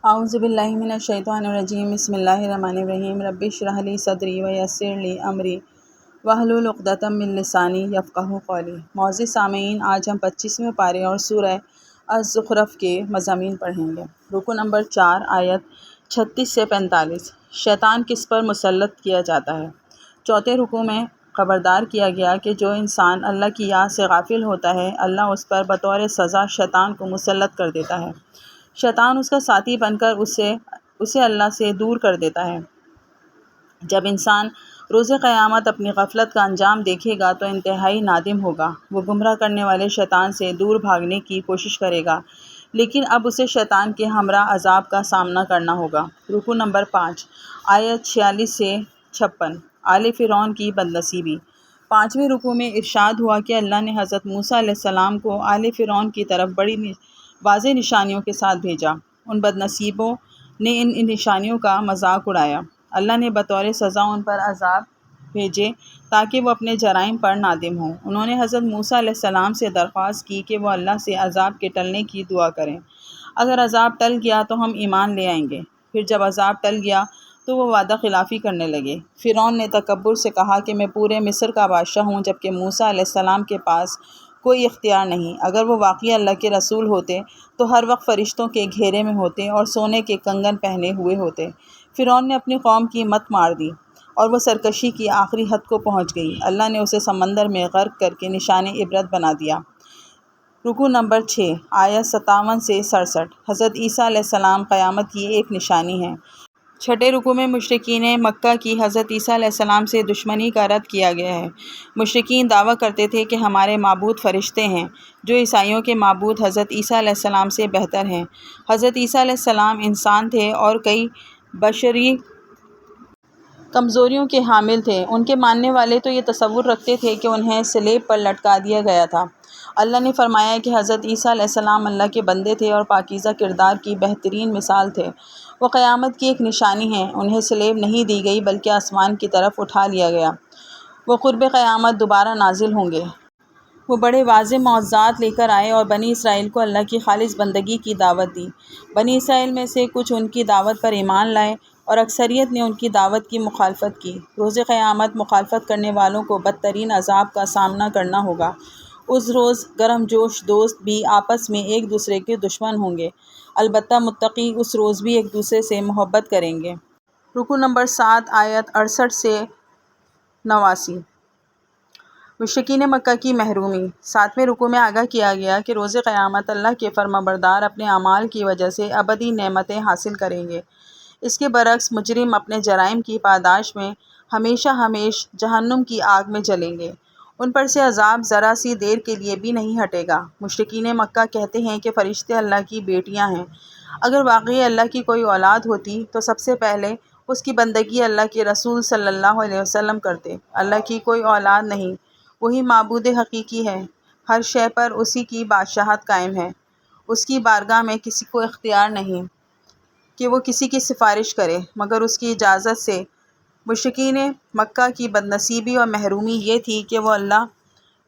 اعوذ باللہ من الشیطان الرجیم بسم اللہ الرحمن الرحیم رب اشرح لی صدری ویسر لی امری واحلل عقدۃ من لسانی یفقہوا قولی۔ معزز سامعین، آج ہم 25ویں پارے اور سورہ الزخرف کے مضامین پڑھیں گے۔ رکوع نمبر 4 آیت 36 سے 45۔ شیطان کس پر مسلط کیا جاتا ہے؟ چوتھے رکوع میں خبردار کیا گیا کہ جو انسان اللہ کی یاد سے غافل ہوتا ہے، اللہ اس پر بطور سزا شیطان کو مسلط کر دیتا ہے۔ شیطان اس کا ساتھی بن کر اسے اللہ سے دور کر دیتا ہے۔ جب انسان روز قیامت اپنی غفلت کا انجام دیکھے گا تو انتہائی نادم ہوگا۔ وہ گمراہ کرنے والے شیطان سے دور بھاگنے کی کوشش کرے گا، لیکن اب اسے شیطان کے ہمراہ عذاب کا سامنا کرنا ہوگا۔ رکوع نمبر 5 آیت 46 سے 56۔ آل فرعون کی بدنصیبی۔ 5ویں رکوع میں ارشاد ہوا کہ اللہ نے حضرت موسیٰ علیہ السلام کو آل فرعون کی طرف بڑی واضح نشانیوں کے ساتھ بھیجا۔ ان بدنصیبوں نے ان نشانیوں کا مذاق اڑایا۔ اللہ نے بطور سزا ان پر عذاب بھیجے تاکہ وہ اپنے جرائم پر نادم ہوں۔ انہوں نے حضرت موسیٰ علیہ السلام سے درخواست کی کہ وہ اللہ سے عذاب کے ٹلنے کی دعا کریں۔ اگر عذاب ٹل گیا تو ہم ایمان لے آئیں گے۔ پھر جب عذاب ٹل گیا تو وہ وعدہ خلافی کرنے لگے۔ فرعون نے تکبر سے کہا کہ میں پورے مصر کا بادشاہ ہوں، جبکہ موسیٰ علیہ السلام کے پاس کوئی اختیار نہیں۔ اگر وہ واقعی اللہ کے رسول ہوتے تو ہر وقت فرشتوں کے گھیرے میں ہوتے اور سونے کے کنگن پہنے ہوئے ہوتے۔ فرعون نے اپنی قوم کی مت مار دی اور وہ سرکشی کی آخری حد کو پہنچ گئی۔ اللہ نے اسے سمندر میں غرق کر کے نشان عبرت بنا دیا۔ رکوع نمبر 6 آیت 57 سے 67۔ حضرت عیسیٰ علیہ السلام قیامت کی ایک نشانی ہے۔ چھٹے رکوع میں مشرکین مکہ کی حضرت عیسیٰ علیہ السلام سے دشمنی کا رد کیا گیا ہے۔ مشرکین دعویٰ کرتے تھے کہ ہمارے معبود فرشتے ہیں، جو عیسائیوں کے معبود حضرت عیسیٰ علیہ السلام سے بہتر ہیں۔ حضرت عیسیٰ علیہ السلام انسان تھے اور کئی بشری کمزوریوں کے حامل تھے۔ ان کے ماننے والے تو یہ تصور رکھتے تھے کہ انہیں صلیب پر لٹکا دیا گیا تھا۔ اللہ نے فرمایا کہ حضرت عیسیٰ علیہ السلام اللہ کے بندے تھے اور پاکیزہ کردار کی بہترین مثال تھے۔ وہ قیامت کی ایک نشانی ہیں۔ انہیں صلیب نہیں دی گئی بلکہ آسمان کی طرف اٹھا لیا گیا۔ وہ قرب قیامت دوبارہ نازل ہوں گے۔ وہ بڑے واضح معجزات لے کر آئے اور بنی اسرائیل کو اللہ کی خالص بندگی کی دعوت دی۔ بنی اسرائیل میں سے کچھ ان کی دعوت پر ایمان لائے اور اکثریت نے ان کی دعوت کی مخالفت کی۔ روز قیامت مخالفت کرنے والوں کو بدترین عذاب کا سامنا کرنا ہوگا۔ اس روز گرم جوش دوست بھی آپس میں ایک دوسرے کے دشمن ہوں گے، البتہ متقی اس روز بھی ایک دوسرے سے محبت کریں گے۔ رکوع نمبر 7 آیت 68 سے 89۔ مشرکین مکہ کی محرومی۔ 7ویں رکوع میں آگاہ کیا گیا کہ روز قیامت اللہ کے فرمانبردار اپنے اعمال کی وجہ سے ابدی نعمتیں حاصل کریں گے۔ اس کے برعکس مجرم اپنے جرائم کی پاداش میں ہمیشہ جہنم کی آگ میں جلیں گے۔ ان پر سے عذاب ذرا سی دیر کے لیے بھی نہیں ہٹے گا۔ مشرکین مکہ کہتے ہیں کہ فرشتے اللہ کی بیٹیاں ہیں۔ اگر واقعی اللہ کی کوئی اولاد ہوتی تو سب سے پہلے اس کی بندگی اللہ کے رسول صلی اللہ علیہ وسلم کرتے۔ اللہ کی کوئی اولاد نہیں، وہی معبود حقیقی ہے۔ ہر شے پر اسی کی بادشاہت قائم ہے۔ اس کی بارگاہ میں کسی کو اختیار نہیں کہ وہ کسی کی سفارش کرے مگر اس کی اجازت سے۔ مشرکین مکہ کی بدنصیبی اور محرومی یہ تھی کہ وہ اللہ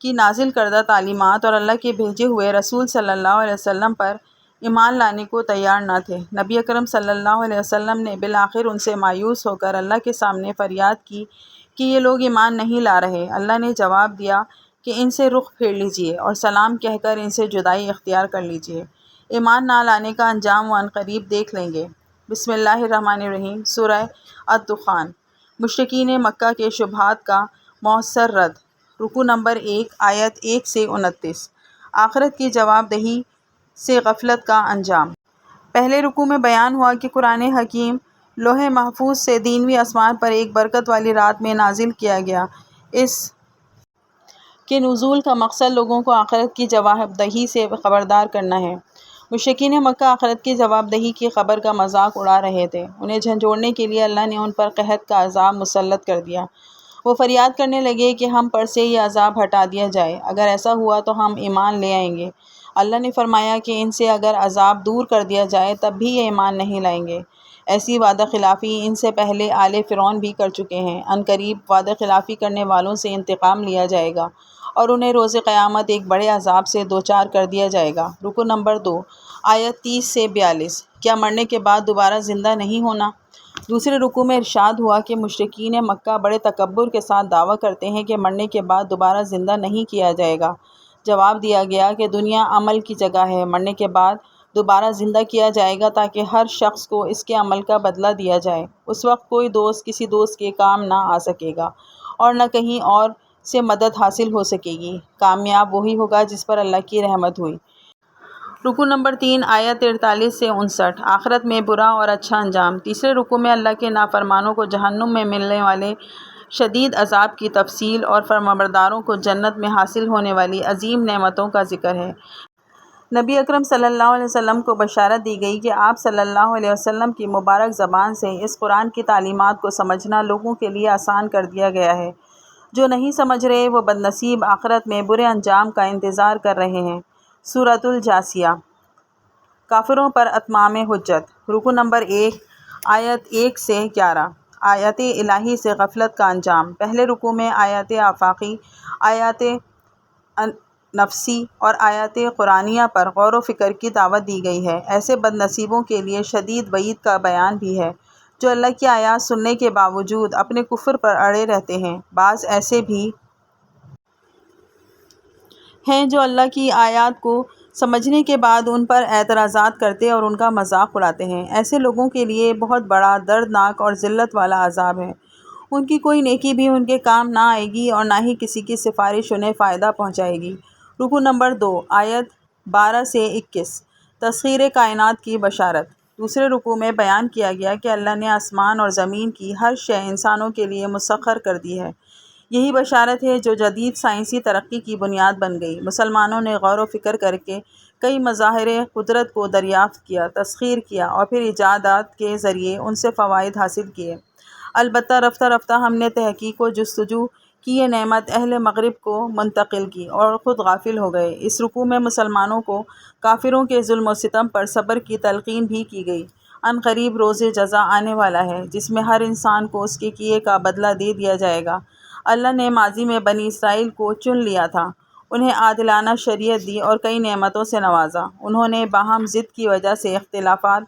کی نازل کردہ تعلیمات اور اللہ کے بھیجے ہوئے رسول صلی اللہ علیہ وسلم پر ایمان لانے کو تیار نہ تھے۔ نبی اکرم صلی اللہ علیہ وسلم نے بالآخر ان سے مایوس ہو کر اللہ کے سامنے فریاد کی کہ یہ لوگ ایمان نہیں لا رہے۔ اللہ نے جواب دیا کہ ان سے رخ پھیر لیجئے اور سلام کہہ کر ان سے جدائی اختیار کر لیجئے۔ ایمان نہ لانے کا انجام وہ عنقریب دیکھ لیں گے۔ بسم اللہ الرحمن الرحیم۔ سورہ الدخان۔ مشرکین مکہ کے شبہات کا مؤثر رد۔ رکوع نمبر 1 آیت 1 سے 29۔ آخرت کی جواب دہی سے غفلت کا انجام۔ پہلے رکوع میں بیان ہوا کہ قرآن حکیم لوح محفوظ سے دینویں آسمان پر ایک برکت والی رات میں نازل کیا گیا۔ اس کے نزول کا مقصد لوگوں کو آخرت کی جواب دہی سے خبردار کرنا ہے۔ مشرکین مکہ آخرت کی جواب دہی کی خبر کا مذاق اڑا رہے تھے۔ انہیں جھنجھوڑنے کے لیے اللہ نے ان پر قحط کا عذاب مسلط کر دیا۔ وہ فریاد کرنے لگے کہ ہم پر سے یہ عذاب ہٹا دیا جائے۔ اگر ایسا ہوا تو ہم ایمان لے آئیں گے۔ اللہ نے فرمایا کہ ان سے اگر عذاب دور کر دیا جائے تب بھی یہ ایمان نہیں لائیں گے۔ ایسی وعدہ خلافی ان سے پہلے آل فرعون بھی کر چکے ہیں۔ عنقریب وعدہ خلافی کرنے والوں سے انتقام لیا جائے گا اور انہیں روز قیامت ایک بڑے عذاب سے دوچار کر دیا جائے گا۔ رکو نمبر 2، آیت 30 سے 42۔ کیا مرنے کے بعد دوبارہ زندہ نہیں ہونا؟ دوسرے رکوع میں ارشاد ہوا کہ مشرکین مکہ بڑے تکبر کے ساتھ دعویٰ کرتے ہیں کہ مرنے کے بعد دوبارہ زندہ نہیں کیا جائے گا۔ جواب دیا گیا کہ دنیا عمل کی جگہ ہے، مرنے کے بعد دوبارہ زندہ کیا جائے گا تاکہ ہر شخص کو اس کے عمل کا بدلہ دیا جائے۔ اس وقت کوئی دوست کسی دوست کے کام نہ آ سکے گا اور نہ کہیں اور سے مدد حاصل ہو سکے گی۔ کامیاب وہی ہوگا جس پر اللہ کی رحمت ہوئی۔ رکوع نمبر 3، آیت 43 سے 59۔ آخرت میں برا اور اچھا انجام۔ تیسرے رکوع میں اللہ کے نافرمانوں کو جہنم میں ملنے والے شدید عذاب کی تفصیل اور فرمانبرداروں کو جنت میں حاصل ہونے والی عظیم نعمتوں کا ذکر ہے۔ نبی اکرم صلی اللہ علیہ وسلم کو بشارت دی گئی کہ آپ صلی اللہ علیہ وسلم کی مبارک زبان سے اس قرآن کی تعلیمات کو سمجھنا لوگوں کے لیے آسان کر دیا گیا ہے۔ جو نہیں سمجھ رہے وہ بد نصیب آخرت میں برے انجام کا انتظار کر رہے ہیں۔ سورۃ الجاثیہ۔ کافروں پر اتمام حجت۔ رکوع نمبر 1، آیت 1 سے 11۔ آیات الہی سے غفلت کا انجام۔ پہلے رکوع میں آیات آفاقی، آیات نفسی اور آیات قرآنیہ پر غور و فکر کی دعوت دی گئی ہے۔ ایسے بد نصیبوں کے لیے شدید وعید کا بیان بھی ہے جو اللہ کی آیات سننے کے باوجود اپنے کفر پر اڑے رہتے ہیں۔ بعض ایسے بھی ہیں جو اللہ کی آیات کو سمجھنے کے بعد ان پر اعتراضات کرتے اور ان کا مذاق اڑاتے ہیں۔ ایسے لوگوں کے لیے بہت بڑا دردناک اور ذلت والا عذاب ہے۔ ان کی کوئی نیکی بھی ان کے کام نہ آئے گی اور نہ ہی کسی کی سفارش انہیں فائدہ پہنچائے گی۔ رکوع نمبر 2، آیت 12 سے 21۔ تسخیر کائنات کی بشارت۔ دوسرے رکوع میں بیان کیا گیا کہ اللہ نے آسمان اور زمین کی ہر شے انسانوں کے لیے مسخر کر دی ہے۔ یہی بشارت ہے جو جدید سائنسی ترقی کی بنیاد بن گئی۔ مسلمانوں نے غور و فکر کر کے کئی مظاہر قدرت کو دریافت کیا، تسخیر کیا اور پھر ایجادات کے ذریعے ان سے فوائد حاصل کیے۔ البتہ رفتہ رفتہ ہم نے تحقیق و جستجو کی یہ نعمت اہل مغرب کو منتقل کی اور خود غافل ہو گئے۔ اس رکوع میں مسلمانوں کو کافروں کے ظلم و ستم پر صبر کی تلقین بھی کی گئی۔ عنقریب روز جزا آنے والا ہے جس میں ہر انسان کو اس کے کیے کا بدلہ دے دیا جائے گا۔ اللہ نے ماضی میں بنی اسرائیل کو چن لیا تھا، انہیں عادلانہ شریعت دی اور کئی نعمتوں سے نوازا۔ انہوں نے باہم ضد کی وجہ سے اختلافات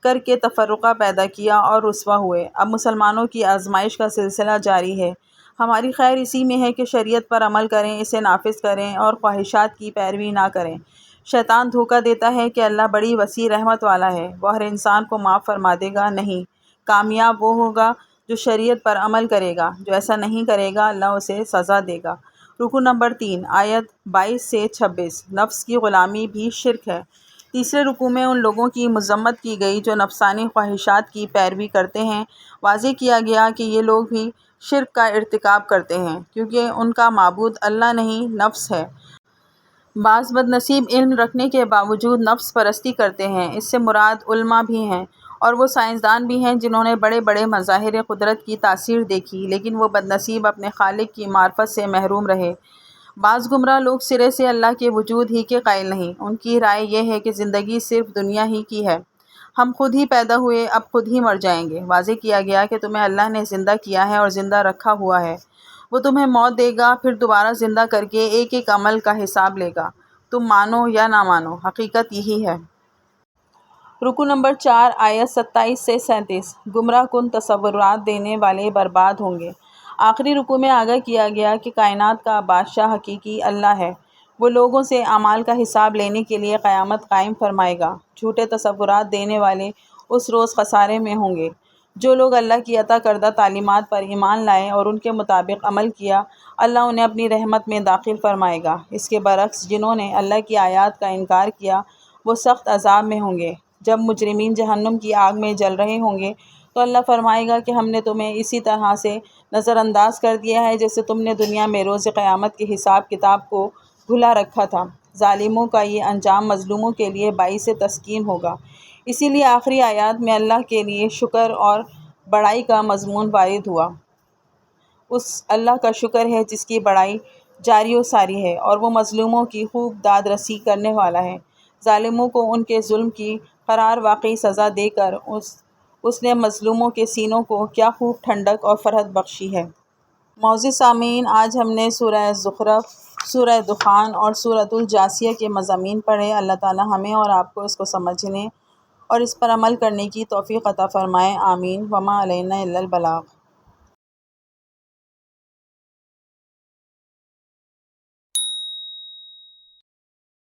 کر کے تفرقہ پیدا کیا اور رسوا ہوئے۔ اب مسلمانوں کی آزمائش کا سلسلہ جاری ہے۔ ہماری خیر اسی میں ہے کہ شریعت پر عمل کریں، اسے نافذ کریں اور خواہشات کی پیروی نہ کریں۔ شیطان دھوکہ دیتا ہے کہ اللہ بڑی وسیع رحمت والا ہے، وہ ہر انسان کو معاف فرما دے گا۔ نہیں، کامیاب وہ ہوگا جو شریعت پر عمل کرے گا۔ جو ایسا نہیں کرے گا اللہ اسے سزا دے گا۔ رکوع نمبر 3، آیت 22 سے 26۔ نفس کی غلامی بھی شرک ہے۔ تیسرے رکوع میں ان لوگوں کی مذمت کی گئی جو نفسانی خواہشات کی پیروی کرتے ہیں۔ واضح کیا گیا کہ یہ لوگ بھی شرک کا ارتکاب کرتے ہیں کیونکہ ان کا معبود اللہ نہیں، نفس ہے۔ بعض بد نصیب علم رکھنے کے باوجود نفس پرستی کرتے ہیں۔ اس سے مراد علماء بھی ہیں اور وہ سائنسدان بھی ہیں جنہوں نے بڑے بڑے مظاہر قدرت کی تاثیر دیکھی، لیکن وہ بد نصیب اپنے خالق کی معرفت سے محروم رہے۔ بعض گمراہ لوگ سرے سے اللہ کے وجود ہی کے قائل نہیں۔ ان کی رائے یہ ہے کہ زندگی صرف دنیا ہی کی ہے، ہم خود ہی پیدا ہوئے، اب خود ہی مر جائیں گے۔ واضح کیا گیا کہ تمہیں اللہ نے زندہ کیا ہے اور زندہ رکھا ہوا ہے، وہ تمہیں موت دے گا، پھر دوبارہ زندہ کر کے ایک ایک عمل کا حساب لے گا، تم مانو یا نہ مانو، حقیقت یہی ہے۔ رکوع نمبر 4، آیت 27 سے 37۔ گمراہ کن تصورات دینے والے برباد ہوں گے۔ آخری رکوع میں آگاہ کیا گیا کہ کائنات کا بادشاہ حقیقی اللہ ہے، وہ لوگوں سے اعمال کا حساب لینے کے لیے قیامت قائم فرمائے گا۔ جھوٹے تصورات دینے والے اس روز خسارے میں ہوں گے۔ جو لوگ اللہ کی عطا کردہ تعلیمات پر ایمان لائے اور ان کے مطابق عمل کیا، اللہ انہیں اپنی رحمت میں داخل فرمائے گا۔ اس کے برعکس جنہوں نے اللہ کی آیات کا انکار کیا وہ سخت عذاب میں ہوں گے۔ جب مجرمین جہنم کی آگ میں جل رہے ہوں گے تو اللہ فرمائے گا کہ ہم نے تمہیں اسی طرح سے نظر انداز کر دیا ہے جیسے تم نے دنیا میں روز قیامت کے حساب کتاب کو بھلا رکھا تھا۔ ظالموں کا یہ انجام مظلوموں کے لیے باعث تسکین ہوگا۔ اسی لیے آخری آیات میں اللہ کے لیے شکر اور بڑائی کا مضمون وارد ہوا۔ اس اللہ کا شکر ہے جس کی بڑائی جاری و ساری ہے، اور وہ مظلوموں کی خوب داد رسی کرنے والا ہے۔ ظالموں کو ان کے ظلم کی قرار واقعی سزا دے کر اس نے مظلوموں کے سینوں کو کیا خوب ٹھنڈک اور فرحت بخشی ہے۔ معزز سامعین، آج ہم نے سورہ زخرف، سورہ دخان اور سورۃ الجاثیہ کے مضامین پڑھے۔ اللہ تعالی ہمیں اور آپ کو اس کو سمجھنے اور اس پر عمل کرنے کی توفیق عطا فرمائے، آمین۔ وما علینا الا البلاغ۔